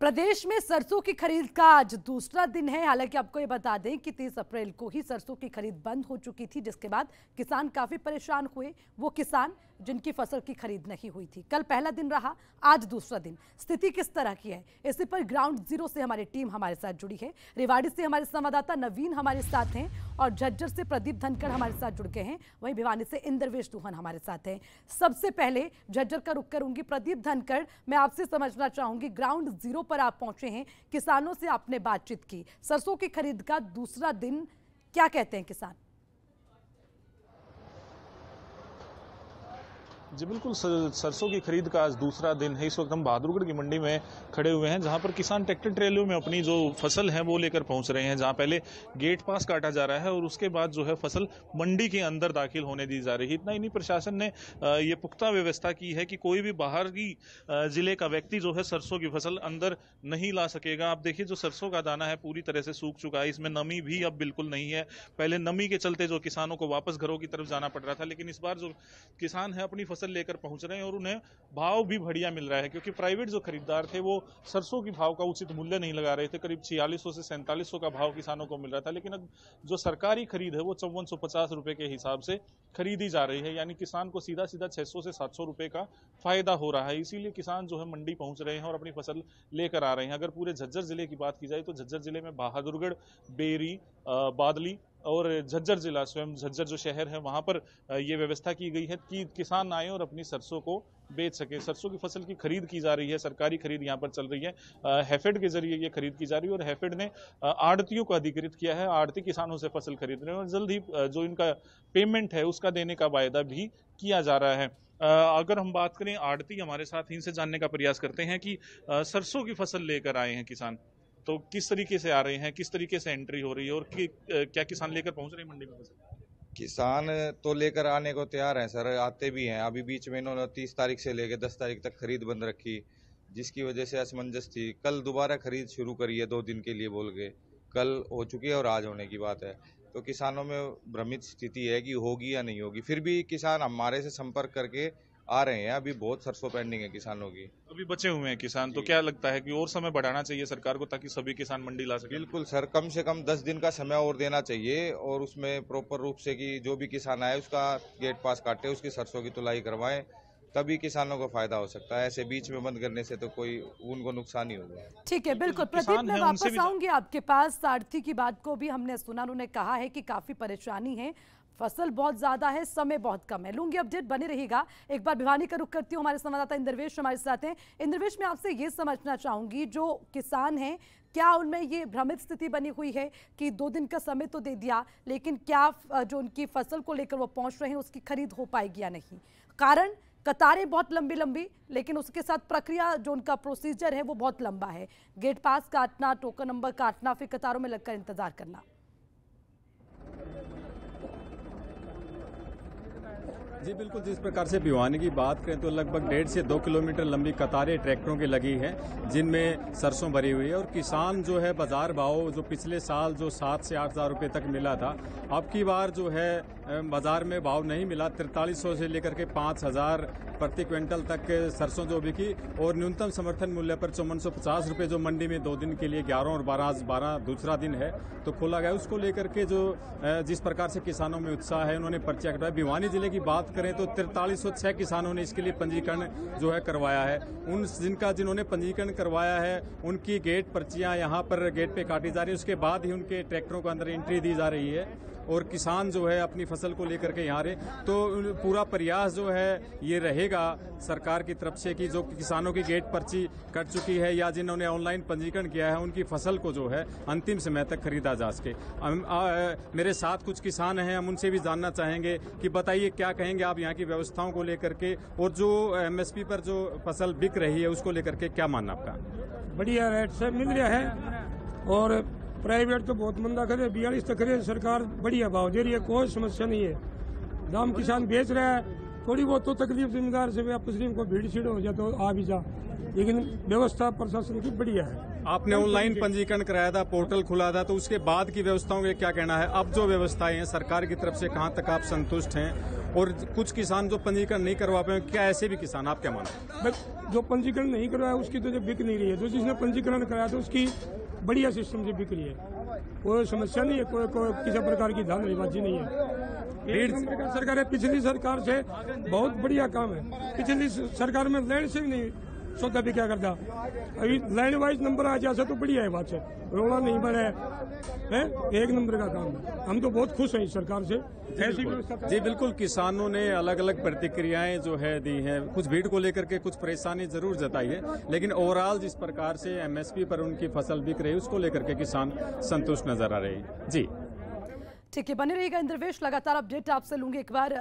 प्रदेश में सरसों की खरीद का आज दूसरा दिन है। हालांकि आपको ये बता दें कि 30 अप्रैल को ही सरसों की खरीद बंद हो चुकी थी, जिसके बाद किसान काफी परेशान हुए। वो किसान जिनकी फसल की खरीद नहीं हुई थी। कल पहला दिन रहा, आज दूसरा दिन। स्थिति किस तरह की है, इसी पर ग्राउंड जीरो से हमारी टीम हमारे साथ जुड़ी है। रेवाड़ी से हमारे संवाददाता नवीन हमारे साथ हैं और झज्जर से प्रदीप धनखड़ हमारे साथ जुड़ गए हैं। वहीं भिवानी से इंद्रवेश दुहन हमारे साथ हैं। सबसे पहले झज्जर का रुख करूंगी। प्रदीप धनखड़, मैं आपसे समझना चाहूंगी, ग्राउंड जीरो पर आप पहुंचे हैं, किसानों से आपने बातचीत की, सरसों की खरीद का दूसरा दिन, क्या कहते हैं किसान? जी बिल्कुल, सरसों की खरीद का आज दूसरा दिन है। इस वक्त हम बहादुरगढ़ की मंडी में खड़े हुए हैं, जहां पर किसान ट्रैक्टर ट्रेलों में अपनी जो फसल है वो लेकर पहुंच रहे हैं। जहां पहले गेट पास काटा जा रहा है और उसके बाद जो है फसल मंडी के अंदर दाखिल होने दी जा रही है। इतना ही नहीं, प्रशासन ने ये पुख्ता व्यवस्था की है कि कोई भी बाहर की जिले का व्यक्ति जो है सरसों की फसल अंदर नहीं ला सकेगा। आप देखिए, जो सरसों का दाना है पूरी तरह से सूख चुका है, इसमें नमी भी अब बिल्कुल नहीं है। पहले नमी के चलते जो किसानों को वापस घरों की तरफ जाना पड़ रहा था, लेकिन इस बार जो किसान है अपनी फसल लेकर पहुंच रहे हैं और उन्हें भाव भी बढ़िया मिल रहा है, क्योंकि प्राइवेट जो खरीदार थे वो सरसों की भाव का उचित मूल्य नहीं लगा रहे थे। करीब 4600 से 4700 का भाव किसानों को मिल रहा था, लेकिन अब जो सरकारी खरीद है वो 5450 रुपए के हिसाब से खरीदी जा रही है। यानी किसान को सीधा सीधा 600 से 700 रुपए का फायदा हो रहा है। इसीलिए किसान जो है मंडी पहुंच रहे हैं और अपनी फसल लेकर आ रहे हैं। अगर पूरे झज्जर जिले की बात की जाए तो झज्जर जिले में बहादुरगढ़, बेरी, बादली और झज्जर जिला, स्वयं झज्जर जो शहर है, वहां पर ये व्यवस्था की गई है कि किसान आए और अपनी सरसों को बेच सके। सरसों की फसल की खरीद की जा रही है, सरकारी खरीद यहाँ पर चल रही है। हैफेड के जरिए ये खरीद की जा रही है और हैफेड ने आड़तियों को अधिकृत किया है। आड़ती किसानों से फसल खरीद रहे हैं और जल्द ही जो इनका पेमेंट है उसका देने का वायदा भी किया जा रहा है। अगर हम बात करें आड़ती, हमारे साथ इनसे जानने का प्रयास करते हैं कि सरसों की फसल लेकर आए हैं किसान, तो किस तरीके से आ रहे हैं, किस तरीके से एंट्री हो रही है और क्या किसान लेकर पहुंच रहे हैं मंडी में? किसान तो लेकर आने को तैयार हैं सर, आते भी हैं। अभी बीच में इन्होंने 30 तारीख से लेकर 10 तारीख तक खरीद बंद रखी, जिसकी वजह से असमंजस थी। कल दोबारा खरीद शुरू करी है 2 दिन के लिए बोल के, कल हो चुकी है और आज होने की बात है। तो किसानों में भ्रमित स्थिति है कि होगी या नहीं होगी। फिर भी किसान हमारे से संपर्क करके आ रहे हैं। अभी बहुत सरसों पेंडिंग है किसानों की, अभी बचे हुए हैं किसान। तो क्या लगता है कि और समय बढ़ाना चाहिए सरकार को ताकि सभी किसान मंडी ला सके? बिल्कुल सर, कम से कम 10 दिन का समय और देना चाहिए और उसमें प्रॉपर रूप से कि जो भी किसान आए उसका गेट पास काटे, उसकी सरसों की तुलाई करवाएं, तभी किसानों को फायदा हो सकता है। ऐसे बीच में बंद करने से तो कोई उनको नुकसान ही होगा। ठीक है, बिल्कुल प्रदीप, मैं वापस आऊंगी आपके पास। सारथी की बात को भी हमने सुना, उन्होंने कहा है कि काफी परेशानी है, फसल बहुत ज्यादा है, समय बहुत कम है। लूंगी अपडेट, बने रहिएगा। एक बार भिवानी का रुख करती हूँ, हमारे संवाददाता इंद्रवेश हमारे साथ हैं। इंद्रवेश, मैं आपसे ये समझना चाहूंगी, जो किसान हैं क्या उनमें ये भ्रमित स्थिति बनी हुई है कि 2 दिन का समय तो दे दिया, लेकिन क्या जो उनकी फसल को लेकर वो पहुंच रहे हैं उसकी खरीद हो पाएगी या नहीं? कारण कतारें बहुत लंबी लंबी, लेकिन उसके साथ प्रक्रिया जो उनका प्रोसीजर है वो बहुत लंबा है। गेट पास काटना, टोकन नंबर काटना, फिर कतारों में लगकर इंतजार करना। जी बिल्कुल, जिस प्रकार से भिवानी की बात करें तो लगभग 1.5 से 2 किलोमीटर लंबी कतारें ट्रैक्टरों की लगी हैं, जिनमें सरसों भरी हुई है। और किसान जो है बाजार भाव जो पिछले साल जो 7 से 8 हज़ार रुपये तक मिला था, अब की बार जो है बाजार में भाव नहीं मिला। 4300 से लेकर के 5000 प्रति क्विंटल तक सरसों जो बिकी और न्यूनतम समर्थन मूल्य पर 5450 रुपये जो मंडी में 2 दिन के लिए 11 और 12 दूसरा दिन है तो खोला गया। उसको लेकर के जो जिस प्रकार से किसानों में उत्साह है, उन्होंने पर्चा कटवाया। भिवानी जिले की बात करें तो 4306 किसानों ने इसके लिए पंजीकरण जो है करवाया है। जिन्होंने पंजीकरण करवाया है उनकी गेट पर्चियां यहाँ पर गेट पे काटी जा रही है, उसके बाद ही उनके ट्रैक्टरों को अंदर एंट्री दी जा रही है और किसान जो है अपनी फसल को लेकर के यहाँ रहे। तो पूरा प्रयास जो है ये रहेगा सरकार की तरफ से कि जो किसानों की गेट पर्ची कट चुकी है या जिन्होंने ऑनलाइन पंजीकरण किया है उनकी फसल को जो है अंतिम समय तक खरीदा जा सके। मेरे साथ कुछ किसान हैं, हम उनसे भी जानना चाहेंगे कि बताइए क्या कहेंगे आप यहाँ की व्यवस्थाओं को लेकर के और जो MSP पर जो फसल बिक रही है उसको लेकर के क्या मानना आपका? बढ़िया रेट से मिल रहा है और प्राइवेट तो बहुत मंदा करे, 42 तक करे, सरकार बढ़िया भाव दे रही है, कोई समस्या नहीं है। दाम किसान बेच रहा है, थोड़ी बहुत तो तकलीफ जिम्मेदार से मुस्लिम को भीड़ सीड़ हो जाए तो आ भी जा, लेकिन व्यवस्था प्रशासन की बढ़िया है। आपने ऑनलाइन पंजीकरण कराया था, पोर्टल खुला था, तो उसके बाद की व्यवस्थाओं का क्या कहना है? अब जो व्यवस्थाएं हैं सरकार की तरफ से कहां तक आप संतुष्ट हैं और कुछ किसान जो पंजीकरण नहीं करवा पाए, क्या ऐसे भी किसान, आप क्या मानते हैं? जो पंजीकरण नहीं करवाया उसकी तो जब बिक नहीं रही है, जो जिसने पंजीकरण कराया तो उसकी बढ़िया सिस्टम से बिक रही है, कोई समस्या नहीं है, कोई किसी प्रकार की धांधलीबाजी नहीं है। सरकार है, पिछली सरकार से बहुत बढ़िया काम है। पिछली सरकार में लैंड से भी नहीं सौदा भी क्या करता, अभी लैंड वाइज नंबर आ जाए तो बढ़िया है, बात से रोना नहीं बढ़ा है, एक नंबर का काम है। हम तो बहुत खुश हैं इस सरकार से। ऐसी व्यवस्था जी बिल्कुल, किसानों ने अलग अलग प्रतिक्रियाएं जो है दी हैं, कुछ भीड़ को लेकर के कुछ परेशानी जरूर जताई है, लेकिन ओवरऑल जिस प्रकार से एमएसपी पर उनकी फसल बिक रही है उसको लेकर के किसान संतुष्ट नजर आ रहे हैं। जी ठीक है, बने रहिएगा इंद्रवेश, लगातार अपडेट आपसे लूंगी। एक बार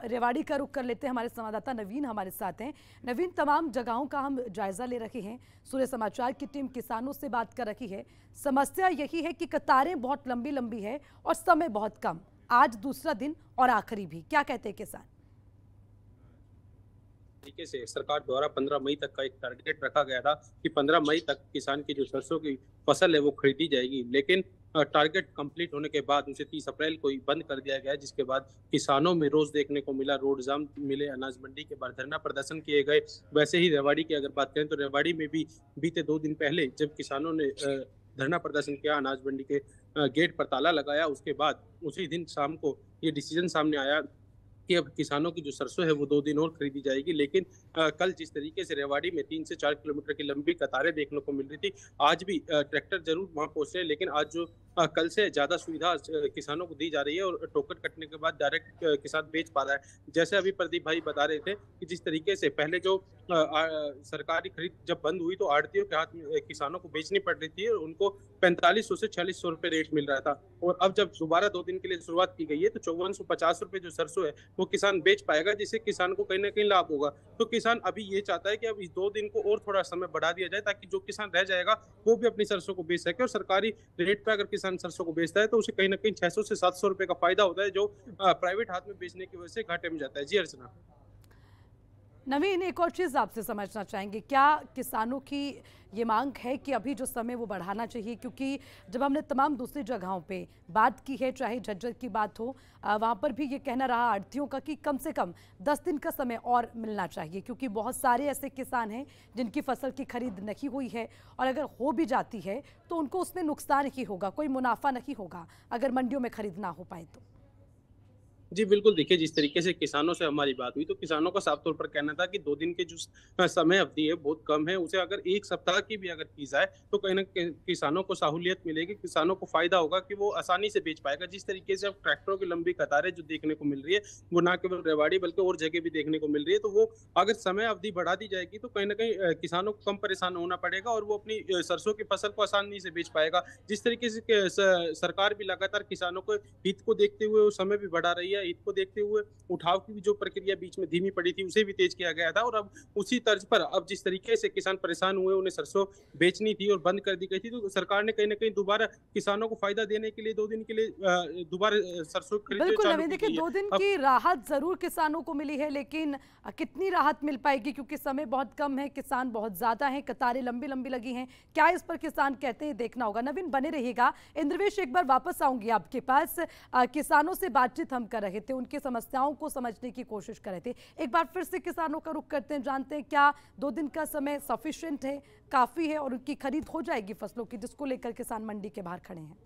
रेवाड़ी का रुख कर लेते हैं, हमारे संवाददाता नवीन हमारे साथ हैं। नवीन, तमाम जगहों का हम जायजा ले रहे हैं, सूर्य समाचार की टीम किसानों से बात कर रही है। समस्या यही है कि कतारें बहुत लंबी लंबी है और समय बहुत कम, आज दूसरा दिन और आखिरी भी, क्या कहते हैं किसान? तरीके से सरकार द्वारा 15 मई तक का एक टारगेट रखा गया था कि 15 मई तक किसान की जो सरसों की फसल है वो खरीदी जाएगी, लेकिन टारगेट कंप्लीट होने के बाद उसे 30 अप्रैल को ही बंद कर दिया गया, जिसके बाद किसानों में रोष देखने को मिला, रोड जाम मिले, अनाज मंडी के बाहर धरना प्रदर्शन किए गए। वैसे ही रेवाड़ी की अगर बात करें तो रेवाड़ी में भी बीते 2 दिन पहले जब किसानों ने धरना प्रदर्शन किया, अनाज मंडी के गेट पर ताला लगाया, उसके बाद उसी दिन शाम को ये डिसीजन सामने आया कि अब किसानों की जो सरसों है वो 2 दिन और खरीदी जाएगी। लेकिन कल जिस तरीके से रेवाड़ी में 3 से 4 किलोमीटर की लंबी कतारें देखने को मिल रही थी, आज भी ट्रैक्टर जरूर वहां पहुंचे, लेकिन आज जो कल से ज्यादा सुविधा किसानों को दी जा रही है और टोकन कटने के बाद डायरेक्ट किसान बेच पा रहा है। जैसे अभी प्रदीप भाई बता रहे थे कि जिस तरीके से पहले जो सरकारी खरीद जब बंद हुई तो आड़तियों के हाथ में किसानों को बेचनी पड़ रही थी और उनको 4500 से 4600 रुपए रेट मिल रहा था, और अब जब दोबारा 2 दिन के लिए शुरुआत की गई है तो 5450 रुपए जो सरसों है वो किसान बेच पाएगा, जिससे किसान को कहीं ना कहीं लाभ होगा। तो किसान अभी ये चाहता है कि अब इस 2 दिन को और थोड़ा समय बढ़ा दिया जाए ताकि जो किसान रह जाएगा वो भी अपनी सरसों को बेच सके, और सरकारी रेट पर अगर किसान सरसों को बेचता है तो उसे कहीं ना कहीं 600 से 700 रुपए का फायदा होता है, जो प्राइवेट हाथ में बेचने की वजह से घाटे में जाता है। जी अर्चना। नवीन, एक और चीज़ आपसे समझना चाहेंगे, क्या किसानों की ये मांग है कि अभी जो समय वो बढ़ाना चाहिए? क्योंकि जब हमने तमाम दूसरी जगहों पे बात की है, चाहे झज्जर की बात हो, वहाँ पर भी ये कहना रहा आढ़तियों का कि कम से कम 10 दिन का समय और मिलना चाहिए, क्योंकि बहुत सारे ऐसे किसान हैं जिनकी फसल की खरीद नहीं हुई है, और अगर हो भी जाती है तो उनको उसमें नुकसान ही होगा, कोई मुनाफा नहीं होगा अगर मंडियों में खरीद ना हो पाए तो। जी बिल्कुल, देखिए जिस तरीके से किसानों से हमारी बात हुई तो किसानों का साफ तौर पर कहना था कि 2 दिन के जो समय अवधि है बहुत कम है, उसे अगर 1 सप्ताह की भी अगर की जाए तो कहीं ना कहीं किसानों को सहूलियत मिलेगी, किसानों को फायदा होगा कि वो आसानी से बेच पाएगा। जिस तरीके से अब ट्रैक्टरों की लंबी कतारें जो देखने को मिल रही है वो ना केवल रेवाड़ी बल्कि और जगह भी देखने को मिल रही है, तो वो अगर समय अवधि बढ़ा दी जाएगी तो कहीं ना कहीं किसानों को कम परेशान होना पड़ेगा और वो अपनी सरसों की फसल को आसानी से बेच पाएगा। जिस तरीके से सरकार भी लगातार किसानों को हित को देखते हुए समय भी बढ़ा रही है, हित को देखते हुए उठाव की जो प्रक्रिया बीच में धीमी पड़ी थी उसे भी तेज किया गया था, और अब उसी तर्ज पर अब जिस तरीके से किसान परेशान हुए, उन्हें सरसों बेचनी थी और बंद कर दी गई थी, तो सरकार ने कहीं ना कहीं दोबारा किसानों को फायदा देने के लिए 2 दिन के लिए दोबारा सरसों खरीद बिल्कुल नवीन, देखिए 2 दिन की राहत जरूर किसानों को मिली है, लेकिन कितनी राहत मिल पाएगी क्योंकि समय बहुत कम है, किसान बहुत ज्यादा हैं, कतारें लंबी लंबी लगी हैं। क्या इस पर किसान कहते हैं देखना होगा। नवीन बने रहिएगा। इंद्रवेश, एक बार वापस आऊंगी आपके पास। किसानों से बातचीत हम कर रहे थे, उनकी समस्याओं को समझने की कोशिश कर रहे थे। एक बार फिर से किसानों का रुख करते हैं, जानते हैं क्या 2 दिन का समय सफिशिएंट है, काफी है, और उनकी खरीद हो जाएगी फसलों की, जिसको लेकर किसान मंडी के बाहर खड़े हैं।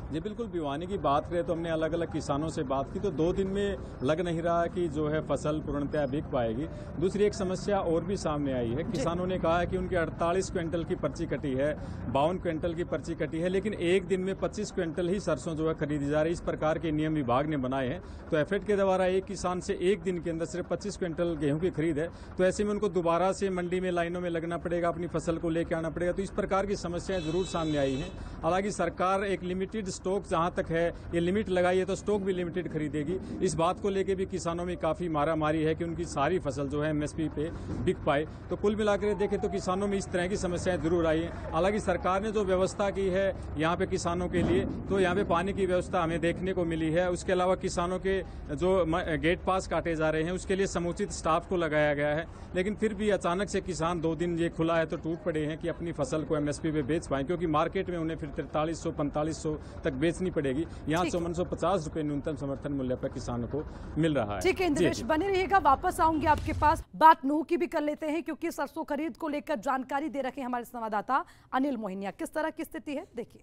जी बिल्कुल, भिवानी की बात करें तो हमने अलग अलग किसानों से बात की तो 2 दिन में लग नहीं रहा कि जो है फसल पूर्णतः बिक पाएगी। दूसरी एक समस्या और भी सामने आई है, किसानों ने कहा है कि उनकी 48 क्विंटल की पर्ची कटी है, 52 क्विंटल की पर्ची कटी है, लेकिन एक दिन में 25 क्विंटल ही सरसों जो है खरीदी जा रही है। इस प्रकार के नियम विभाग ने बनाए हैं, तो एफेड के द्वारा एक किसान से एक दिन के अंदर सिर्फ 25 क्विंटल गेहूं की खरीद है, तो ऐसे में उनको दोबारा से मंडी में लाइनों में लगना पड़ेगा, अपनी फसल को लेकर आना पड़ेगा। तो इस प्रकार की समस्याएं जरूर सामने आई हैं। हालांकि सरकार एक लिमिटेड स्टॉक जहां तक है ये लिमिट लगाई है तो स्टॉक भी लिमिटेड खरीदेगी। इस बात को लेके भी किसानों में काफी मारामारी है कि उनकी सारी फसल जो है एमएसपी पे बिक पाए। तो कुल मिलाकर देखें तो किसानों में इस तरह की समस्याएं जरूर आई हैं। हालांकि सरकार ने जो व्यवस्था की है यहाँ पे किसानों के लिए, तो यहाँ पे पानी की व्यवस्था हमें देखने को मिली है। उसके अलावा किसानों के जो गेट पास काटे जा रहे हैं उसके लिए समुचित स्टाफ को लगाया गया है, लेकिन फिर भी अचानक से किसान 2 दिन ये खुला है तो टूट पड़े हैं कि अपनी फसल को एमएसपी पे बेच पाएं, क्योंकि मार्केट में उन्हें फिर 4300-4500 तक बेचनी पड़ेगी। यहाँ 5450 रुपये न्यूनतम समर्थन मूल्य पर किसानों को मिल रहा है। ठीक है इंद्रेश, बने रहिएगा, वापस आऊंगी आपके पास। बात नूह की भी कर लेते हैं, क्योंकि सरसों खरीद को लेकर जानकारी दे रखे हैं हमारे संवाददाता अनिल मोहिनिया। किस तरह की स्थिति है, देखिए।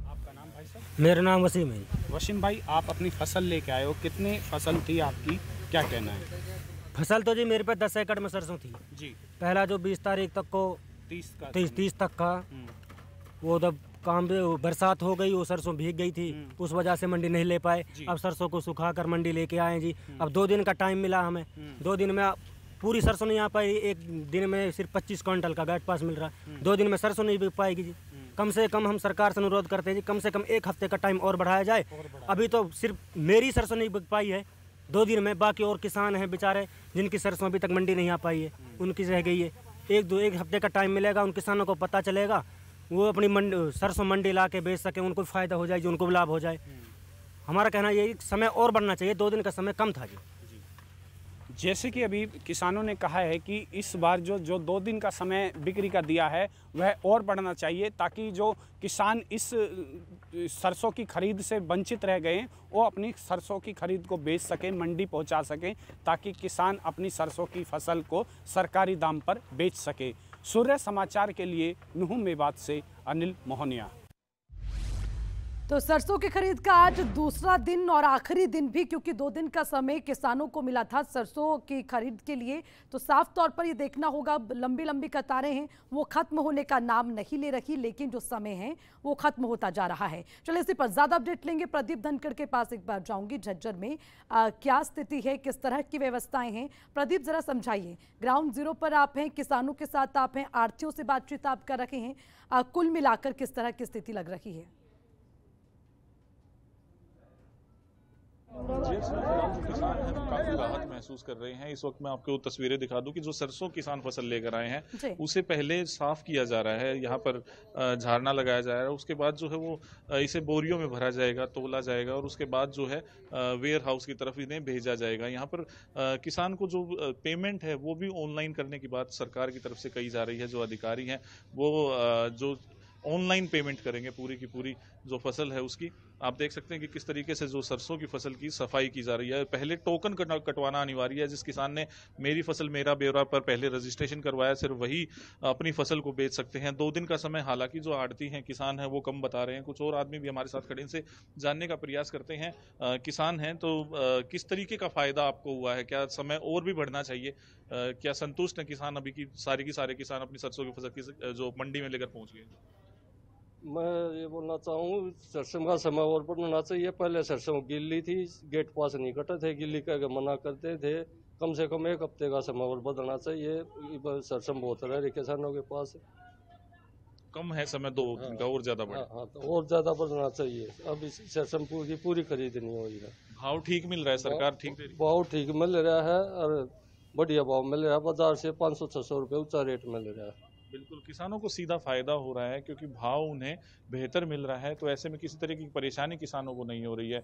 आपका नाम भाई साहब? मेरा नाम वसीम है। वसीम भाई, आप अपनी फसल लेके आए हो, कितनी फसल थी आपकी, क्या कहना है? फसल तो जी मेरे पे 10 एकड़ में सरसों थी जी। पहला जो 20 तारीख तक को 30 तक का, वो जब काम बरसात हो गई, वो सरसों भीग गई थी, उस वजह से मंडी नहीं ले पाए। अब सरसों को सुखा कर मंडी लेके आए जी। अब 2 दिन का टाइम मिला हमें, 2 दिन में पूरी सरसों नहीं आ पाई। एक दिन में सिर्फ 25 क्विंटल का गेट पास मिल रहा है, 2 दिन में सरसों नहीं बिक पाएगी जी। कम से कम हम सरकार से अनुरोध करते हैं जी, कम से कम 1 हफ्ते का टाइम और बढ़ाया जाए। अभी तो सिर्फ मेरी सरसों नहीं बिक पाई है 2 दिन में, बाकी और किसान हैं बेचारे जिनकी सरसों अभी तक मंडी नहीं आ पाई है, उनकी रह गई है। 1 हफ्ते का टाइम मिलेगा, उन किसानों को पता चलेगा, वो अपनी सरसों मंडी ला के बेच सके, उनको फ़ायदा हो जाए जी, उनको लाभ हो जाए। हमारा कहना यही, समय और बढ़ना चाहिए, 2 दिन का समय कम था जी। जैसे कि अभी किसानों ने कहा है कि इस बार जो 2 दिन का समय बिक्री का दिया है वह और बढ़ना चाहिए, ताकि जो किसान इस सरसों की खरीद से वंचित रह गए हैं वो अपनी सरसों की खरीद को बेच सकें, मंडी पहुंचा सकें, ताकि किसान अपनी सरसों की फसल को सरकारी दाम पर बेच सके। सूर्य समाचार के लिए नुह मेवात से अनिल मोहनिया। तो सरसों की खरीद का आज दूसरा दिन और आखिरी दिन भी, क्योंकि 2 दिन का समय किसानों को मिला था सरसों की खरीद के लिए। तो साफ तौर पर ये देखना होगा, लंबी लंबी कतारें हैं वो खत्म होने का नाम नहीं ले रही, लेकिन जो समय है वो खत्म होता जा रहा है। चलिए इसी पर ज्यादा अपडेट लेंगे, प्रदीप धनखड़ के पास एक बार जाऊंगी। झज्जर में क्या स्थिति है, किस तरह की व्यवस्थाएं हैं, प्रदीप जरा समझाइए। ग्राउंड जीरो पर आप हैं, किसानों के साथ आप हैं, आढ़तियों से बातचीत आप कर रहे हैं, कुल मिलाकर किस तरह की स्थिति लग रही है? किसान हैं काफी राहत महसूस कर रहे हैं। इस वक्त मैं आपको तस्वीरें दिखा दूं कि जो सरसों किसान फसल लेकर आए हैं उसे पहले साफ किया जा रहा है, यहाँ पर झाड़ना लगाया जा रहा है, उसके बाद जो है वो इसे बोरियों में भरा जाएगा, तोला जाएगा और उसके बाद जो है वेयर हाउस की तरफ इन्हें भेजा जाएगा। यहाँ पर किसान को जो पेमेंट है वो भी ऑनलाइन करने की बात सरकार की तरफ से कही जा रही है। जो अधिकारी हैं वो जो ऑनलाइन पेमेंट करेंगे पूरी की पूरी जो फसल है उसकी। आप देख सकते हैं कि किस तरीके से जो सरसों की फसल की सफाई की जा रही है। पहले टोकन कटवाना अनिवार्य है, जिस किसान ने मेरी फसल मेरा ब्यौरा पर पहले रजिस्ट्रेशन करवाया सिर्फ वही अपनी फसल को बेच सकते हैं। 2 दिन का समय, हालांकि जो आड़ती हैं किसान हैं वो कम बता रहे हैं। कुछ और आदमी भी हमारे साथ खड़े, इनसे जानने का प्रयास करते हैं। किसान हैं तो किस तरीके का फायदा आपको हुआ है, क्या समय और भी बढ़ना चाहिए, क्या संतुष्ट है किसान अभी की सारे किसान अपनी सरसों की फसल की जो मंडी में लेकर पहुंच गए? मैं ये बोलना चाहूँ, सरसों का समय और बढ़ना चाहिए। पहले सरसों गिल्ली थी, गेट पास नहीं कटे थे, गिल्ली कह के मना करते थे। कम से कम 1 हफ्ते का समय और बढ़ना चाहिए। सरसों बहुत रहे किसानों के पास, कम है समय 2 दिन का, और ज्यादा बढ़े। हाँ, तो और ज्यादा बढ़ना चाहिए। अब सरसों पूरी खरीद नहीं हो रही है। भाव ठीक मिल रहा है, सरकार ठीक दे रही है? भाव ठीक मिल रहा है और बढ़िया भाव मिल रहा है। बाजार से 500-600 रुपये ऊंचा रेट मिल रहा है। बिल्कुल, किसानों को सीधा फायदा हो रहा है क्योंकि भाव उन्हें बेहतर मिल रहा है। तो ऐसे में किसी तरह की परेशानी किसानों को नहीं हो रही है।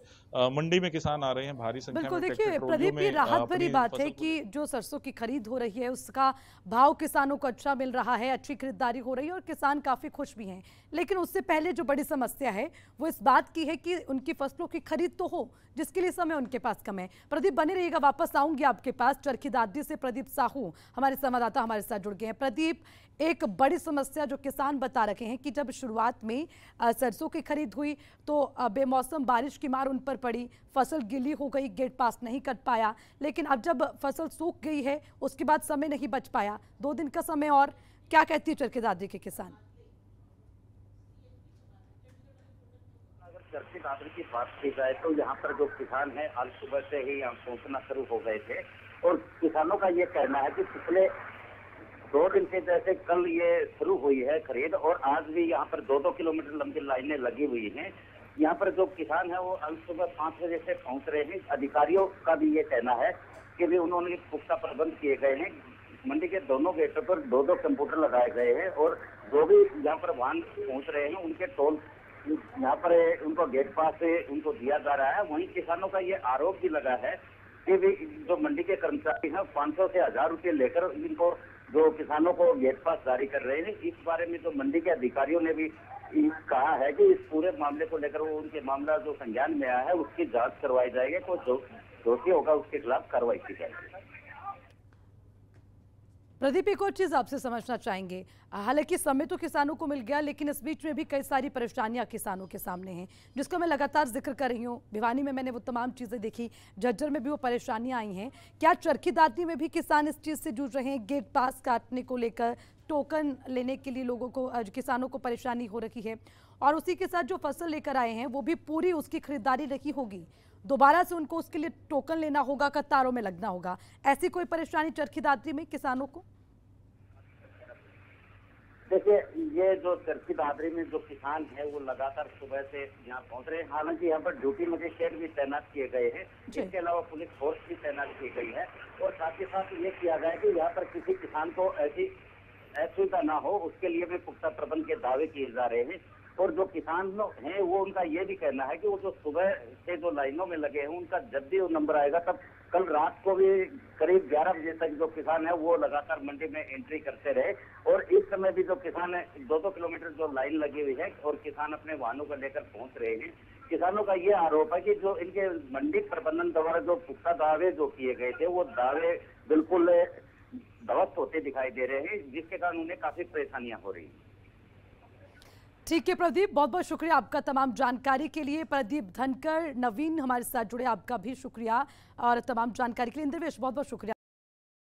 मंडी में किसान आ रहे हैं भारी संख्या में। बिल्कुल, देखिए प्रदीप, ये राहत भरी बात है कि जो सरसों की खरीद हो रही है उसका भाव किसानों को अच्छा मिल रहा है, अच्छी खरीदारी हो रही है और किसान काफी खुश भी हैं। लेकिन उससे पहले जो बड़ी समस्या है वो इस बात की है कि उनकी फसलों की खरीद तो हो, जिसके लिए समय उनके पास कम है। प्रदीप बने रहिएगा, वापस आऊंगी आपके पास। चरखी दादरी से प्रदीप साहू हमारे संवाददाता हमारे साथ जुड़ गए हैं। प्रदीप, एक बड़ी समस्या जो किसान बता रखे हैं कि जब शुरुआत में सरसों की खरीद हुई तो बेमौसम बारिश की मार उन पर पड़ी, फसल गीली हो गई, गेट पास नहीं कर पाया। लेकिन अब जब फसल सूख गई है उसके बाद समय नहीं बच पाया, 2 दिन का समय। और क्या कहती है चरखी दादरी के किसान? चरखी दादरी की बात की जाए तो यहाँ पर जो किसान हैं आज सुबह से ही यहाँ पहुँचना शुरू हो गए थे और किसानों का ये कहना है कि पिछले 2 दिन से, जैसे कल ये शुरू हुई है खरीद और आज भी यहाँ पर 2-2 किलोमीटर लंबी लाइनें लगी हुई हैं। यहाँ पर जो किसान है वो आज सुबह 5 बजे से पहुँच रहे हैं। अधिकारियों का भी ये कहना है कि भी उन्होंने पुख्ता प्रबंध किए गए हैं। मंडी के दोनों गेटों पर 2-2 कंप्यूटर लगाए गए हैं और जो भी यहाँ पर वाहन पहुँच रहे हैं उनके टोल यहाँ पर उनको गेट पास से उनको दिया जा रहा है। वहीं किसानों का ये आरोप भी लगा है कि भी जो मंडी के कर्मचारी हैं 500 से 1000 रुपये लेकर इनको जो किसानों को गेट पास जारी कर रहे हैं। इस बारे में जो मंडी के अधिकारियों ने भी कहा है कि इस पूरे मामले को लेकर वो उनके मामला जो संज्ञान में आया है उसकी जांच करवाई जाएगी, तो जो दोषी होगा उसके खिलाफ कार्रवाई की जाएगी। प्रदीप, एक और चीज आपसे समझना चाहेंगे, हालांकि समय तो किसानों को मिल गया, लेकिन इस बीच में भी कई सारी परेशानियां किसानों के सामने हैं, जिसका मैं लगातार जिक्र कर रही हूँ। भिवानी में मैंने वो तमाम चीजें देखी, झज्जर में भी वो परेशानियां आई हैं। क्या चरखी दादरी में भी किसान इस चीज से जूझ रहे हैं? गेट पास काटने को लेकर, टोकन लेने के लिए लोगों को, किसानों को परेशानी हो रही है, और उसी के साथ जो फसल लेकर आए हैं वो भी पूरी उसकी खरीदारी नहीं होगी, दोबारा से उनको उसके लिए टोकन लेना होगा, कतारों में लगना होगा। ऐसी कोई परेशानी चरखी दादरी में किसानों को? देखिए, ये जो चरखी दादरी में जो किसान है वो लगातार सुबह से यहाँ पहुंच रहे हैं। हालांकि यहाँ पर ड्यूटी मजिस्ट्रेट भी तैनात किए गए हैं, इसके अलावा पुलिस फोर्स भी तैनात की गई है, और साथ ही साथ ये किया गया है कि यहाँ पर किसी किसान को ऐसी असुविधा ना हो, उसके लिए भी पुख्ता प्रबंध के दावे किए जा रहे हैं। और जो किसान हैं वो उनका ये भी कहना है कि वो जो सुबह से जो लाइनों में लगे हैं उनका जब भी वो नंबर आएगा, तब कल रात को भी करीब 11 बजे तक जो किसान है वो लगातार मंडी में एंट्री करते रहे। और इस समय भी जो किसान है 2-2 किलोमीटर जो लाइन लगी हुई है और किसान अपने वाहनों को लेकर पहुंच रहे हैं। किसानों का ये आरोप है कि जो इनके मंडी प्रबंधन द्वारा जो पुख्ता दावे जो किए गए थे वो दावे बिल्कुल ध्वस्त होते दिखाई दे रहे हैं, जिसके कारण उन्हें काफी परेशानियां हो रही हैं। ठीक है प्रदीप, बहुत बहुत शुक्रिया आपका तमाम जानकारी के लिए। प्रदीप धनकर, नवीन हमारे साथ जुड़े, आपका भी शुक्रिया, और तमाम जानकारी के लिए इंद्रवेश बहुत बहुत शुक्रिया।